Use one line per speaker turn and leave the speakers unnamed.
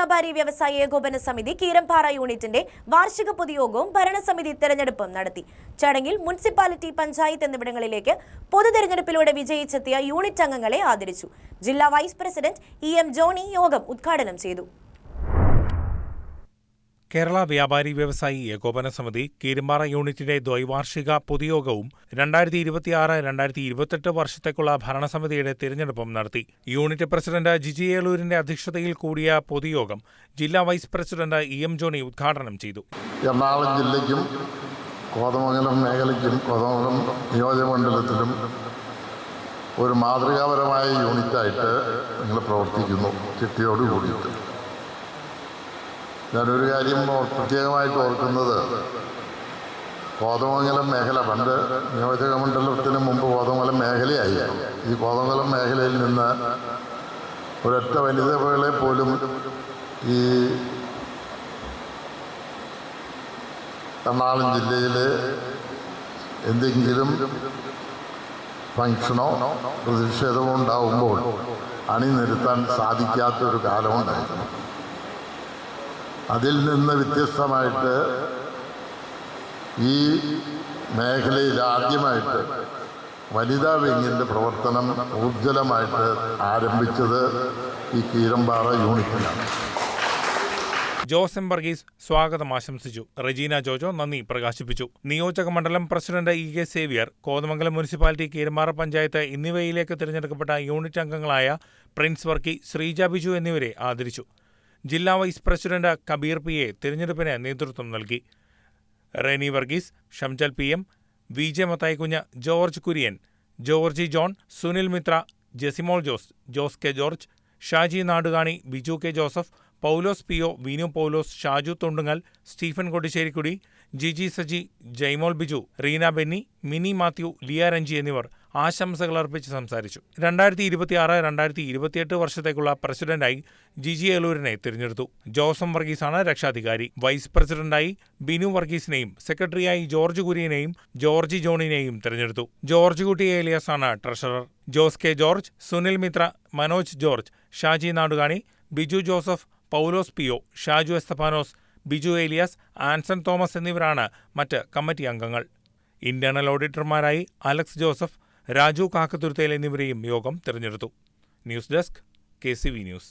വ്യാപാരി വ്യവസായി ഏകോപന സമിതി കീരമ്പാറ യൂണിറ്റിന്റെ വാർഷിക പൊതുയോഗവും ഭരണസമിതി തെരഞ്ഞെടുപ്പും നടത്തി. ചടങ്ങിൽ മുനിസിപ്പാലിറ്റി, പഞ്ചായത്ത് എന്നിവിടങ്ങളിലേക്ക് പൊതുതെരഞ്ഞെടുപ്പിലൂടെ വിജയിച്ചെത്തിയ യൂണിറ്റ് അംഗങ്ങളെ ആദരിച്ചു. ജില്ലാ വൈസ് പ്രസിഡന്റ് EM ജോണി യോഗം ഉദ്ഘാടനം ചെയ്തു.
കേരള വ്യാപാരി വ്യവസായി ഏകോപന സമിതി കീരമ്പാറ യൂണിറ്റിന്റെ ദ്വൈവാർഷിക പൊതുയോഗവും 2026-2028 വർഷത്തേക്കുള്ള ഭരണസമിതിയുടെ തിരഞ്ഞെടുപ്പും നടത്തി. യൂണിറ്റ് പ്രസിഡന്റ് ജിജി ഏളൂരിന്റെ അധ്യക്ഷതയിൽ കൂടിയ പൊതുയോഗം ജില്ലാ വൈസ് പ്രസിഡന്റ് EM ജോണി ഉദ്ഘാടനം ചെയ്തു.
എറണാകുളം ജില്ലയ്ക്കും കോതമംഗലം മേഖലയ്ക്കും കോതമംഗലം നിയോജകമണ്ഡലത്തിലും ഒരു മാതൃകാപരമായ യൂണിറ്റായിട്ട് നിങ്ങൾ പ്രവർത്തിക്കുന്നു. ചിട്ടയോട് കൂടിയിട്ട് ഞാനൊരു കാര്യം പ്രത്യേകമായിട്ട് ഓർക്കുന്നത്, കോതമംഗലം മേഖല പണ്ട് നിയോജകമണ്ഡലത്തിന് മുമ്പ് കോതമംഗലം മേഖലയായി. ഈ കോതമംഗലം മേഖലയിൽ നിന്ന് ഒരൊറ്റ വനിതകളെ പോലും ഈ എറണാകുളം ജില്ലയിൽ എന്തെങ്കിലും ഫംഗ്ഷനോ പ്രതിഷേധമോ ഉണ്ടാവുമ്പോൾ അണിനിരത്താൻ സാധിക്കാത്തൊരു കാലമുണ്ടായിരുന്നു. അതിൽ നിന്ന് വ്യത്യസ്തമായിട്ട് ഈ മേഖലയിൽ ആദ്യമായിട്ട് വനിതാ വിങ്ങിൻ്റെ പ്രവർത്തനം ഊർജ്ജലമായിട്ട് ആരംഭിച്ചത് ഈ കീരമ്പാറ യൂണിറ്റിലാണ്.
ജോസ് എം വർഗീസ് സ്വാഗതം ആശംസിച്ചു. റെജീന ജോജോ നന്ദി പ്രകാശിപ്പിച്ചു. നിയോജക മണ്ഡലം president EK Xavier, Kothamangalam municipality, Keerampara panchayat എന്നിവയിലേക്ക് തിരഞ്ഞെടുക്കപ്പെട്ട യൂണിറ്റ് അംഗങ്ങളായ പ്രിൻസ് വർക്കി, ശ്രീജ ബിജു എന്നിവരെ ആദരിച്ചു. ജില്ലാ വൈസ് പ്രസിഡന്റ് കബീർ PA തിരഞ്ഞെടുപ്പിന് നേതൃത്വം നൽകി. Reni Varghese, Shamjal PM, VJ Mathaikunju, George Kurian, Georgy John, Sunil Mitra, Jessymol Jose, Jose K George, Shaji Nadukani, Biju K Joseph, Paulose PO, Vinu Paulose, Shaju Thondungal, Stephen Kodisserikudy, Jiji Saji, Jaimol Biju, Reena Benny, Mini Mathew, Liya Renji എന്നിവർ ആശംസകൾ അർപ്പിച്ച് സംസാരിച്ചു. 2026-2028 വർഷത്തേക്കുള്ള പ്രസിഡന്റായി ജിജി ഏളൂരിനെ തിരഞ്ഞെടുത്തു. ജോസ് എം വർഗീസാണ് രക്ഷാധികാരി. വൈസ് പ്രസിഡന്റായി ബിനു വർഗീസിനെയും സെക്രട്ടറിയായി ജോർജ് കുര്യനെയും ജോർജി ജോണിനെയും തിരഞ്ഞെടുത്തു. ജോർജ് കുട്ടി ഏലിയാസാണ് treasurer. Jose K George, Sunil Mitra, Manoj George, Shaji Nadukani, Biju Joseph, Paulose PO, Shaju Esthappanos, Biju Elias, Anson Thomas എന്നിവരാണ് മറ്റ് കമ്മിറ്റി അംഗങ്ങൾ. ഇന്റേണൽ ഓഡിറ്റർമാരായി അലക്സ് ജോസഫ്, രാജു കാക്കത്തുരുത്തേൽ എന്നിവരെയും യോഗം തിരഞ്ഞെടുത്തു. News desk KCV news.